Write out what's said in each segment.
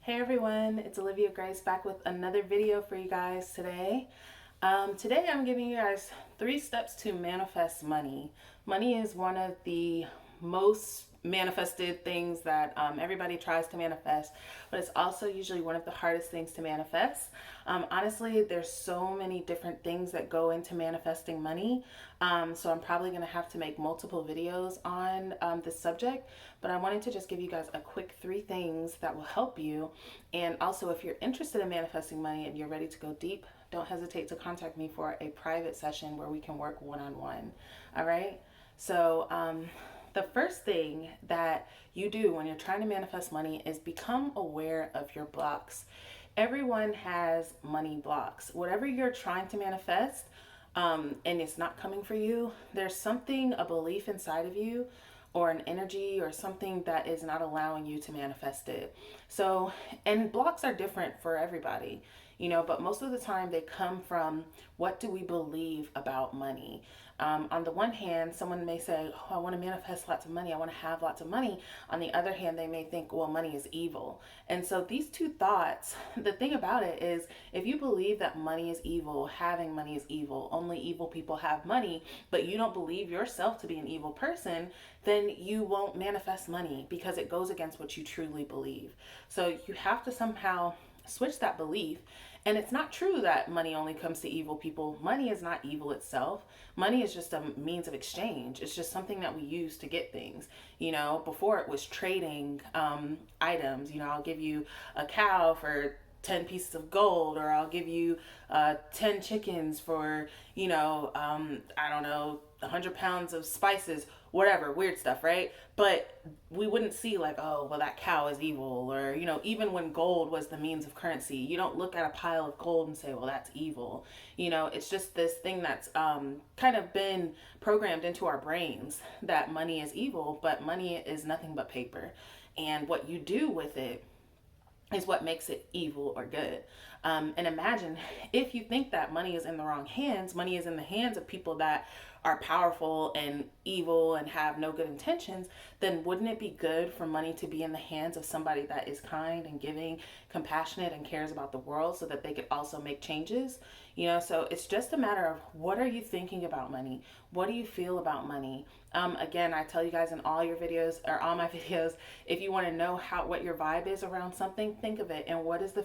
Hey everyone, it's Olivia Grace back with another video for you guys today. Today I'm giving you guys 3 steps to manifest money. Money is one of the most manifested things that everybody tries to manifest, but it's also usually one of the hardest things to manifest. Honestly, there's so many different things that go into manifesting money, so I'm probably going to have to make multiple videos on this subject, but I wanted to just give you guys a quick 3 things that will help you. And also, if you're interested in manifesting money and you're ready to go deep, don't hesitate to contact me for a private session where we can work one-on-one. All right. So, the first thing that you do when you're trying to manifest money is become aware of your blocks. Everyone has money blocks. Whatever you're trying to manifest, and it's not coming for you, there's something, a belief inside of you, or an energy or something that is not allowing you to manifest it. So, and blocks are different for everybody, but most of the time they come from what do we believe about money. On the one hand, someone may say, oh, I want to manifest lots of money. I want to have lots of money. On the other hand, they may think, well, money is evil. And so these two thoughts, the thing about it is, if you believe that money is evil, having money is evil, only evil people have money, but you don't believe yourself to be an evil person, then you won't manifest money because it goes against what you truly believe. So you have to somehow switch that belief. And it's not true that money only comes to evil people. Money is not evil itself. Money is just a means of exchange. It's just something that we use to get things. Before it was trading items. I'll give you a cow for 10 pieces of gold, or I'll give you 10 chickens for, I don't know, 100 pounds of spices, whatever, weird stuff, right? But we wouldn't see like, oh, well, that cow is evil. Or, even when gold was the means of currency, you don't look at a pile of gold and say, well, that's evil. It's just this thing that's kind of been programmed into our brains that money is evil, but money is nothing but paper. And what you do with it is what makes it evil or good. And imagine if you think that money is in the wrong hands, money is in the hands of people that are powerful and evil and have no good intentions, then wouldn't it be good for money to be in the hands of somebody that is kind and giving, compassionate, and cares about the world so that they could also make changes? So it's just a matter of, what are you thinking about money? What do you feel about money? Again, I tell you guys in all your videos, or all my videos, if you want to know what your vibe is around something, think of it. And what is the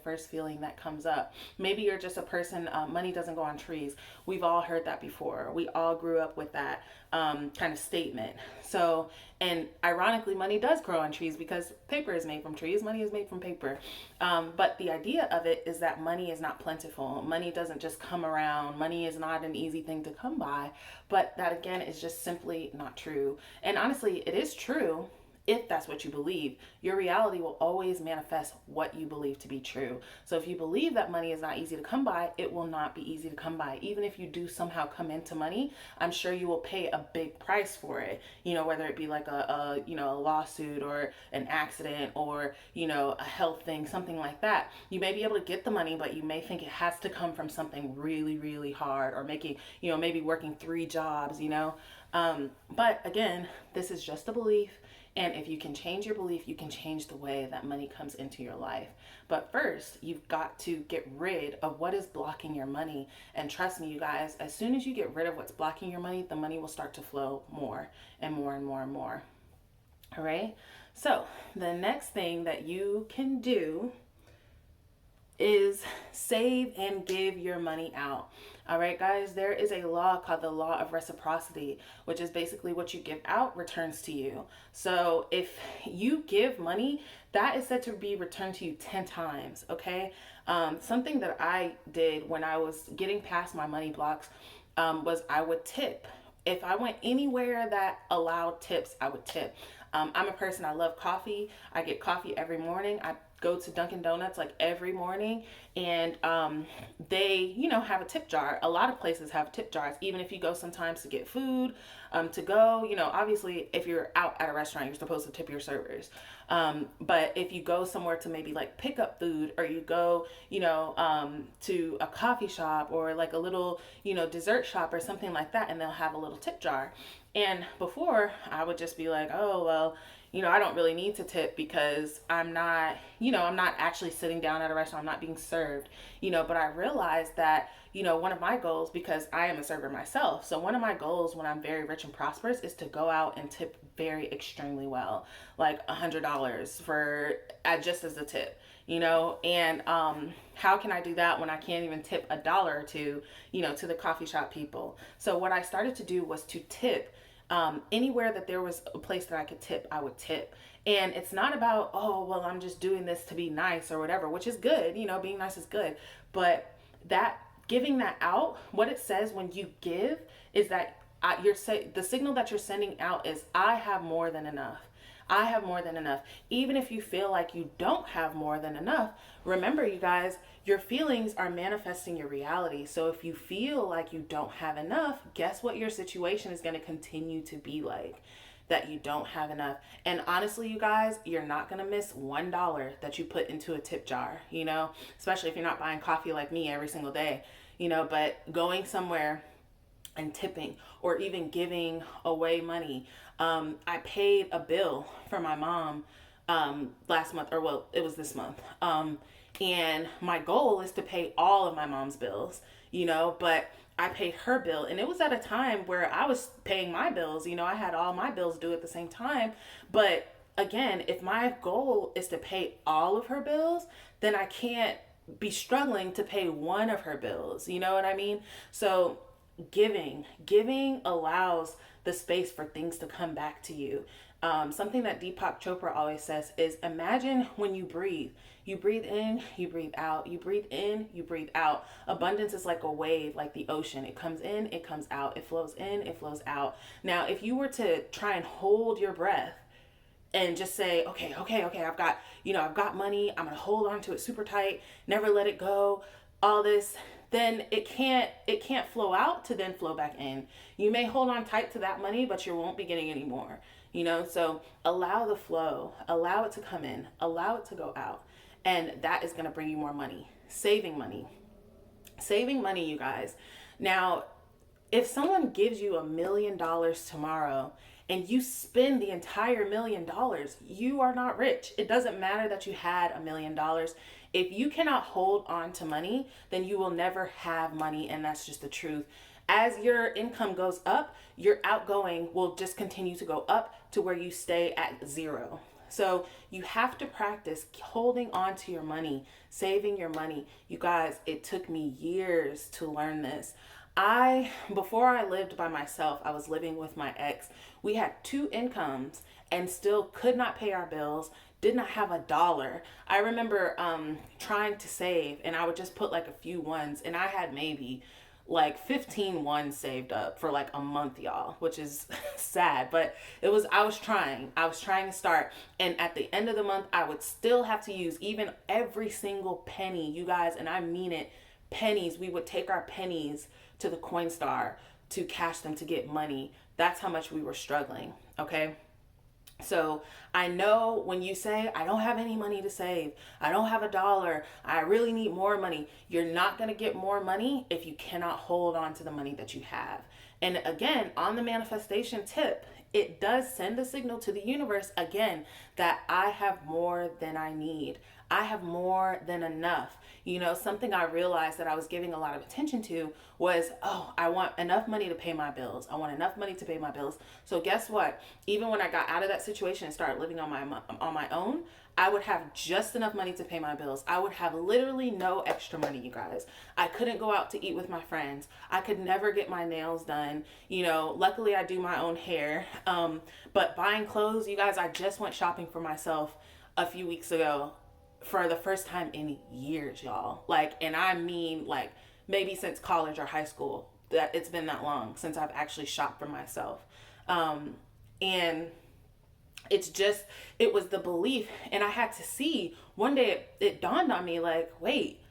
first feeling that comes up? Maybe you're just a person, money doesn't go on trees. We've all heard that before. We all grew up with that kind of statement. So, and ironically, money does grow on trees because paper is made from trees. Money is made from paper. But the idea of it is that money is not plentiful. Money doesn't just come around. Money is not an easy thing to come by. But that, again, is just simply not true. And honestly, it is true. If that's what you believe, your reality will always manifest what you believe to be true. So if you believe that money is not easy to come by, it will not be easy to come by. Even if you do somehow come into money, I'm sure you will pay a big price for it. Whether it be like a lawsuit or an accident or, a health thing, something like that. You may be able to get the money, but you may think it has to come from something really, really hard, or making, maybe working 3 jobs, but again, this is just a belief. And if you can change your belief, you can change the way that money comes into your life. But first, you've got to get rid of what is blocking your money. And trust me, you guys, as soon as you get rid of what's blocking your money, the money will start to flow more and more and more and more. All right. So the next thing that you can do is save and give your money out. All right, guys, there is a law called the law of reciprocity, which is basically what you give out returns to you. So if you give money, that is said to be returned to you 10 times. Okay. Something that I did when I was getting past my money blocks was I would tip. If I went anywhere that allowed tips, I would tip. I'm a person, I love coffee. I get coffee every morning. I go to Dunkin' Donuts like every morning, and they, have a tip jar. A lot of places have tip jars, even if you go sometimes to get food, to go, obviously if you're out at a restaurant, you're supposed to tip your servers. But if you go somewhere to maybe like pick up food, or you go, to a coffee shop or like a little, dessert shop or something like that, and they'll have a little tip jar. And before, I would just be like, oh, well, I don't really need to tip because I'm not, I'm not actually sitting down at a restaurant, I'm not being served, but I realized that, one of my goals, because I am a server myself, so one of my goals when I'm very rich and prosperous is to go out and tip very extremely well, like $100 for just as a tip, and how can I do that when I can't even tip a dollar or two, to the coffee shop people? So what I started to do was to tip anywhere that there was a place that I could tip, I would tip. And it's not about, oh, well, I'm just doing this to be nice or whatever, which is good. Being nice is good. But that giving that out, what it says when you give is that the signal that you're sending out is, I have more than enough. I have more than enough. Even if you feel like you don't have more than enough, remember, you guys, your feelings are manifesting your reality. So if you feel like you don't have enough, guess what your situation is going to continue to be like? That you don't have enough. And honestly, you guys, you're not going to miss $1 that you put into a tip jar, especially if you're not buying coffee like me every single day, but going somewhere and tipping or even giving away money. I paid a bill for my mom last month, or well, it was this month. And my goal is to pay all of my mom's bills, but I paid her bill, and it was at a time where I was paying my bills. I had all my bills due at the same time. But again, if my goal is to pay all of her bills, then I can't be struggling to pay one of her bills. You know what I mean? So giving allows the space for things to come back to you. Something that Deepak Chopra always says is, imagine when you breathe in, you breathe out, you breathe in, you breathe out. Abundance is like a wave, like the ocean. It comes in, it comes out, it flows in, it flows out. Now, if you were to try and hold your breath and just say, okay, I've got money, I'm gonna hold on to it super tight, never let it go, all this, then it can't flow out to then flow back in. You may hold on tight to that money, but you won't be getting any more. So allow the flow, allow it to come in, allow it to go out, and that is going to bring you more money. Saving money, you guys. Now, if someone gives you $1 million tomorrow and you spend the entire $1 million, you are not rich. It doesn't matter that you had $1 million. If you cannot hold on to money, then you will never have money, and that's just the truth. As your income goes up, your outgoing will just continue to go up to where you stay at zero. So you have to practice holding on to your money, saving your money. You guys, it took me years to learn this. Before I lived by myself, I was living with my ex. We had 2 incomes and still could not pay our bills, did not have a dollar. I remember trying to save, and I would just put like a few ones, and I had maybe like 15 ones saved up for like a month, y'all, which is sad, but I was trying to start. And at the end of the month, I would still have to use even every single penny, you guys, and I mean it, pennies. We would take our pennies to the Coinstar to cash them to get money. That's how much we were struggling. Okay. So I know when you say, I don't have any money to save, I don't have a dollar, I really need more money, you're not going to get more money if you cannot hold on to the money that you have. And again, on the manifestation tip, it does send a signal to the universe again that I have more than I need. I have more than enough. Something I realized that I was giving a lot of attention to was, I want enough money to pay my bills. I want enough money to pay my bills. So guess what? Even when I got out of that situation and started living on my own, I would have just enough money to pay my bills. I would have literally no extra money, you guys. I couldn't go out to eat with my friends. I could never get my nails done. Luckily I do my own hair. But buying clothes, you guys, I just went shopping for myself a few weeks ago for the first time in years, y'all. And I mean, maybe since college or high school, that it's been that long since I've actually shopped for myself. And it was the belief. And I had to see, one day it dawned on me, wait,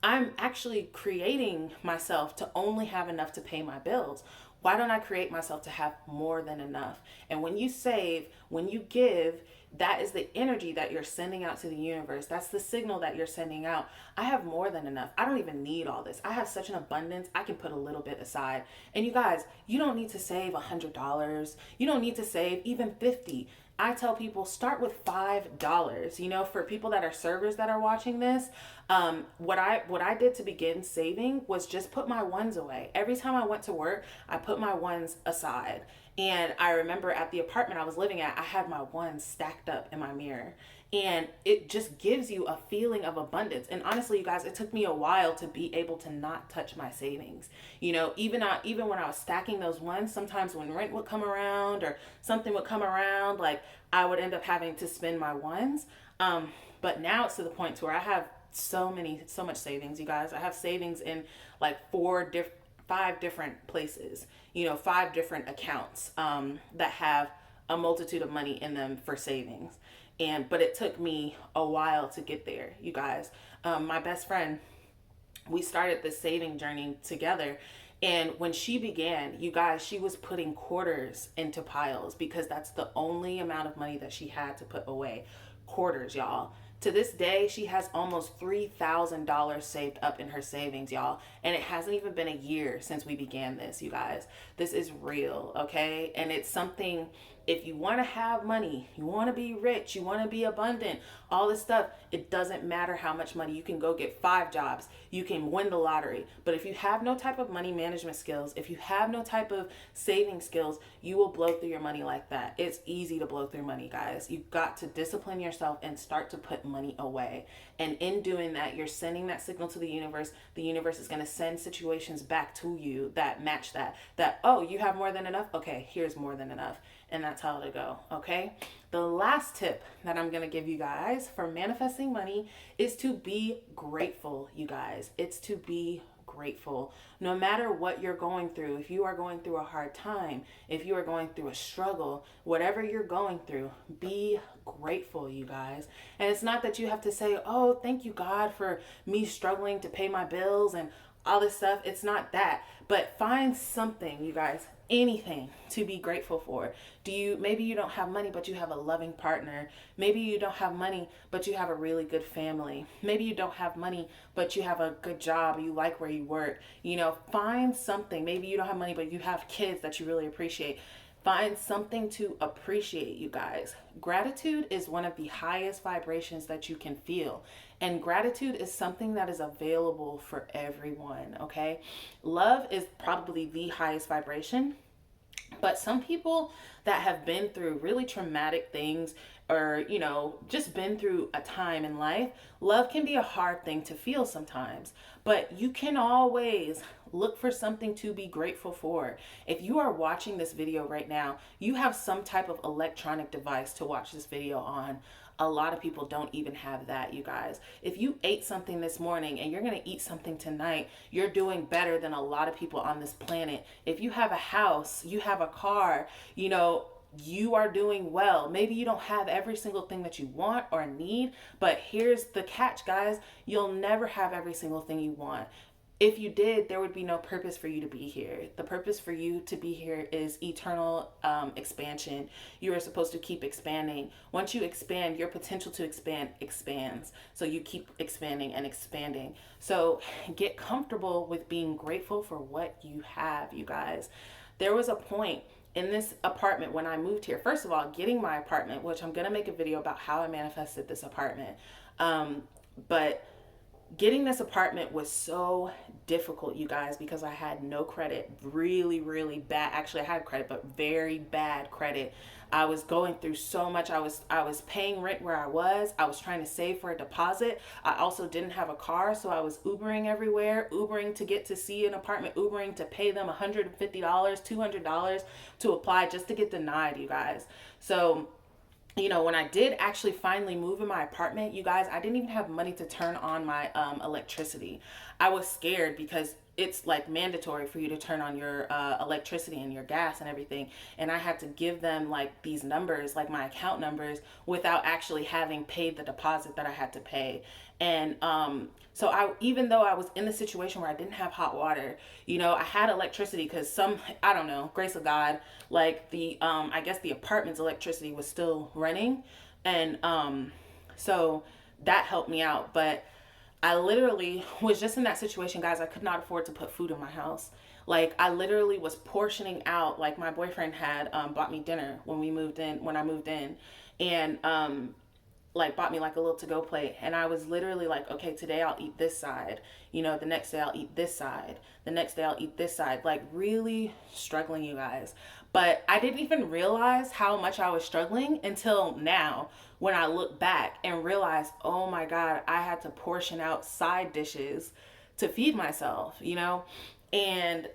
I'm actually creating myself to only have enough to pay my bills. Why don't I create myself to have more than enough? And when you save, when you give, that is the energy that you're sending out to the universe. That's the signal that you're sending out. I have more than enough. I don't even need all this. I have such an abundance. I can put a little bit aside. And you guys, you don't need to save $100. You don't need to save even $50. I tell people start with $5. You know, for people that are servers that are watching this, what I did to begin saving was just put my ones away. Every time I went to work, I put my ones aside. And I remember at the apartment I was living at, I had my ones stacked up in my mirror. And it just gives you a feeling of abundance. And honestly, you guys, it took me a while to be able to not touch my savings. You know, even when I was stacking those ones, sometimes when rent would come around or something would come around, like I would end up having to spend my ones. But now it's to the point to where I have so much savings, you guys. I have savings in like 5 different places, you know, 5 different accounts that have a multitude of money in them for savings. But it took me a while to get there, you guys. My best friend, we started this saving journey together. And when she began, you guys, she was putting quarters into piles because that's the only amount of money that she had to put away. Quarters, y'all. To this day, she has almost $3,000 saved up in her savings, y'all. And it hasn't even been a year since we began this, you guys. This is real, okay? And it's something, if you want to have money, you want to be rich, you want to be abundant, all this stuff, it doesn't matter how much money. You can go get 5 jobs. You can win the lottery. But if you have no type of money management skills, if you have no type of saving skills, you will blow through your money like that. It's easy to blow through money, guys. You've got to discipline yourself and start to put money away. And in doing that, you're sending that signal to the universe. The universe is going to send situations back to you that match that, oh, you have more than enough. Okay, here's more than enough. And that's how to go. Okay. The last tip that I'm going to give you guys for manifesting money is to be grateful, you guys. It's to be grateful. No matter what you're going through, if you are going through a hard time, if you are going through a struggle, whatever you're going through, be grateful, you guys. And it's not that you have to say, oh, thank you, God, for me struggling to pay my bills and all this stuff. It's not that. But find something, you guys, anything to be grateful for. Maybe you don't have money, but you have a loving partner. Maybe you don't have money, but you have a really good family. Maybe you don't have money, but you have a good job. You like where you work. You know, find something. Maybe you don't have money, but you have kids that you really appreciate. Find something to appreciate, you guys. Gratitude is one of the highest vibrations that you can feel. And gratitude is something that is available for everyone, okay? Love is probably the highest vibration. But some people that have been through really traumatic things or, you know, just been through a time in life, love can be a hard thing to feel sometimes. But you can always look for something to be grateful for. If you are watching this video right now, you have some type of electronic device to watch this video on. A lot of people don't even have that, you guys. If you ate something this morning and you're going to eat something tonight, you're doing better than a lot of people on this planet. If you have a house, you have a car, you know, you are doing well. Maybe you don't have every single thing that you want or need, but here's the catch, guys. You'll never have every single thing you want. If you did, there would be no purpose for you to be here. The purpose for you to be here is eternal expansion. You are supposed to keep expanding. Once you expand, your potential to expand expands. So you keep expanding and expanding. So get comfortable with being grateful for what you have, you guys. There was a point in this apartment when I moved here. First of all, getting my apartment, which I'm going to make a video about how I manifested this apartment. But getting this apartment was so difficult, you guys, because I had no credit. Really, really bad. Actually, I had credit, but very bad credit. I was going through so much. I was paying rent where I was. I was trying to save for a deposit. I also didn't have a car, so I was Ubering everywhere, Ubering to get to see an apartment, Ubering to pay them $150, $200 to apply just to get denied, you guys. So, you know, when I did actually finally move in my apartment, you guys, I didn't even have money to turn on my electricity. I was scared because it's like mandatory for you to turn on your electricity and your gas and everything. And I had to give them like these numbers, like my account numbers, without actually having paid the deposit that I had to pay. And so even though I was in the situation where I didn't have hot water, you know, I had electricity because I don't know, grace of God, like I guess the apartment's electricity was still running. And so that helped me out. But I literally was just in that situation, guys. I could not afford to put food in my house. Like, I literally was portioning out. Like, my boyfriend had bought me dinner when we moved in, when I moved in, and like bought me like a little to go plate, and I was literally like, okay, today I'll eat this side, you know, the next day I'll eat this side, the next day I'll eat this side, like really struggling, you guys. But I didn't even realize how much I was struggling until now, when I look back and realize, oh my God, I had to portion out side dishes to feed myself, you know? And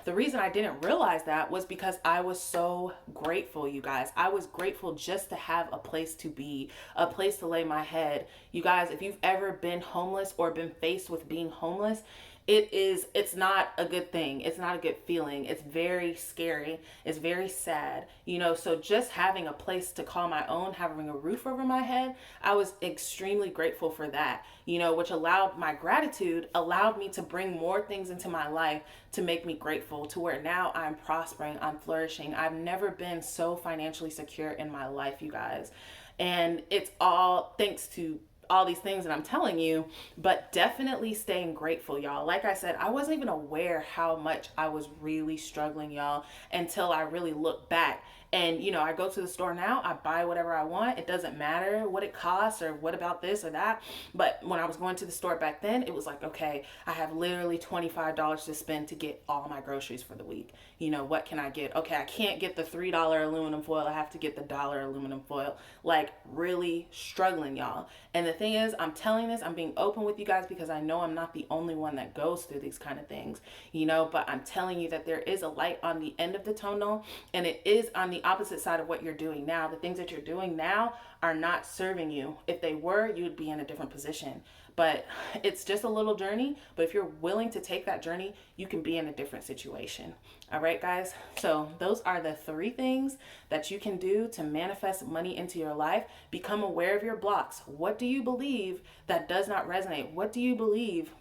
the reason I didn't realize that was because I was so grateful, you guys. I was grateful just to have a place to be, a place to lay my head. You guys, if you've ever been homeless or been faced with being homeless, it's not a good thing. It's not a good feeling. It's very scary. It's very sad, you know. So just having a place to call my own, having a roof over my head, I was extremely grateful for that, you know, which allowed my gratitude, allowed me to bring more things into my life to make me grateful, to where now I'm prospering, I'm flourishing. I've never been so financially secure in my life, you guys. And it's all thanks to all these things that I'm telling you, but definitely staying grateful, y'all. Like I said, I wasn't even aware how much I was really struggling, y'all, until I really looked back. And, you know, I go to the store now, I buy whatever I want. It doesn't matter what it costs or what about this or that. But when I was going to the store back then, it was like, okay, I have literally $25 to spend to get all my groceries for the week. You know, what can I get? Okay, I can't get the $3 aluminum foil. I have to get the dollar aluminum foil. Like, really struggling, y'all. And the thing is, I'm telling this, I'm being open with you guys because I know I'm not the only one that goes through these kind of things, you know, but I'm telling you that there is a light on the end of the tunnel, and it is on the opposite side of what you're doing now. The things that you're doing now are not serving you. If they were, you would be in a different position. But it's just a little journey. But if you're willing to take that journey, you can be in a different situation. All right, guys. So those are the 3 things that you can do to manifest money into your life. Become aware of your blocks. What do you believe that does not resonate? What do you believe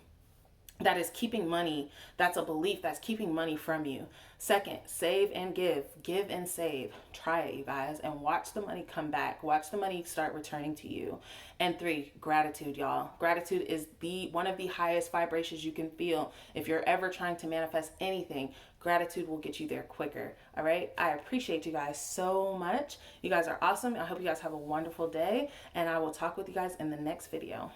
that is keeping money, that's a belief that's keeping money from you? Second, save and give and save. Try it, you guys, and watch the money come back. Watch the money start returning to you. And 3, gratitude, y'all. Gratitude is one of the highest vibrations you can feel. If you're ever trying to manifest anything, gratitude will get you there quicker. All right. I appreciate you guys so much. You guys are awesome. I hope you guys have a wonderful day, and I will talk with you guys in the next video.